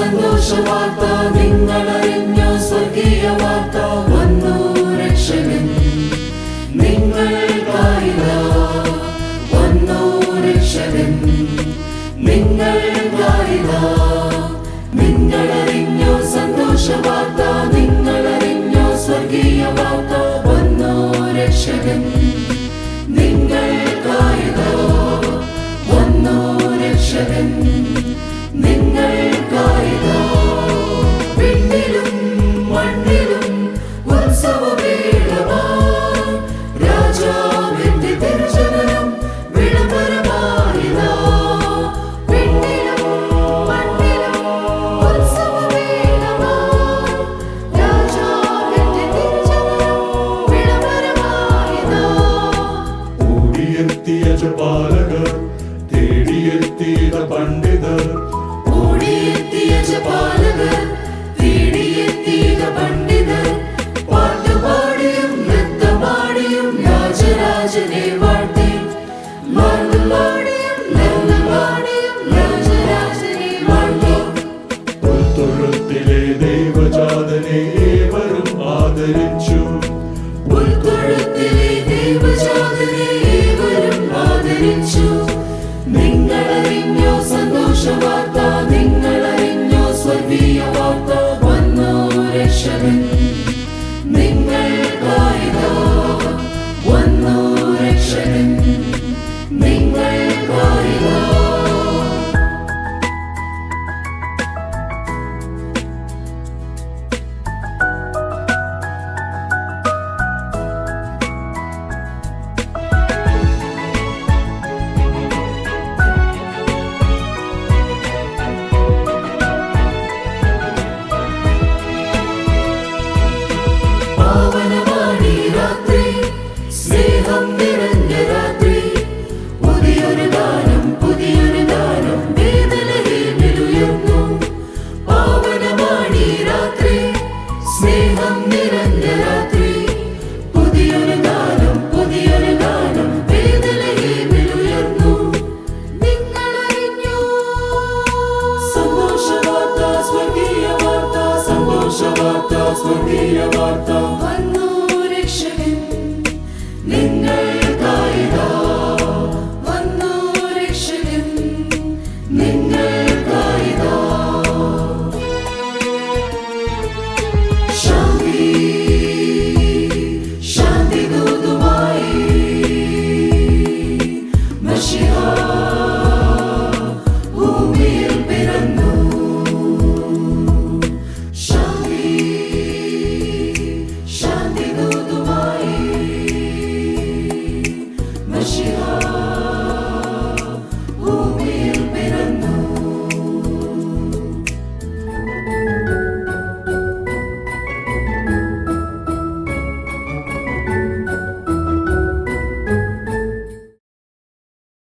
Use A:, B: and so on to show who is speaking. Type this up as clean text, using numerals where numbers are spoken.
A: സന്തോഷവാർത്ത നിങ്ങളറിഞ്ഞോ സ്വർഗീയ വാർത്ത വന്നു രക്ഷകൻ നിങ്ങൾക്കായിതാ വന്നു രക്ഷകൻ നിങ്ങൾക്കായിതാ നിങ്ങളറിഞ്ഞോ സന്തോഷവാർത്ത നിങ്ങളറിഞ്ഞോ സ്വർഗീയ വാർത്ത വന്നു രക്ഷകൻ നിങ്ങൾക്കായിതാ വന്നു രക്ഷകൻ നിങ്ങൾക്കായിതാ വിണ്ണിലും മണ്ണിലും ഉത്സവവേളമായി രാജാവിന്റെ തിരുജനനം വിളംബരമായിതാ വിണ്ണിലും മണ്ണിലും ഉത്സവവേളമായി രാജാവിന്റെ തിരുജനനം വിളംബരമായിതാ
B: ഓടിയെത്തിയ ജപാലകർ തേടിയെത്തിയ പണ്ഡിതർ
A: ഓടിയെത്തിയ ജപാലകർ തേടിയെത്തിയ പണ്ഡിതർ പാട്ടുപാടിയും നൃത്തമാടിയും രാജരാജനെ വാഴ്ത്തി പാട്ടുപാടിയും നൃത്തമാടിയും രാജരാജനെ വാഴ്ത്തി
B: പുൽത്തൊഴുത്തിലെ ദൈവജാതനെ ഏവരും ആദരിച്ചു
A: പുൽത്തൊഴുത്തിലെ ദൈവജാതനെ ഏവരും ആദരിച്ചു നിങ്ങളറിഞ്ഞോ സന്തോഷവാർത്ത നിങ്ങളറിഞ്ഞോ സ്വർഗീയ വാർത്ത വന്നു രക്ഷകൻ നിങ്ങൾക്കായിതാ വന്നു രക്ഷകൻ നിങ്ങൾക്കായിതാ പാവനമാണീ രാത്രി സ്നേഹം നിറഞ്ഞ രാത്രി പുതിയൊരു ഗാനം ബേത്ലഹേമിലുയർന്നു പാവനമാണീ രാത്രി സ്നേഹം നിറഞ്ഞ രാത്രി പുതിയൊരു ഗാനം ബേത്ലഹേമിലുയർന്നു നിങ്ങളറിഞ്ഞോ സന്തോഷവാർത്ത സ്വർഗീയ വാർത്ത സന്തോഷവാർത്ത സ്വർഗീയ വാർത്ത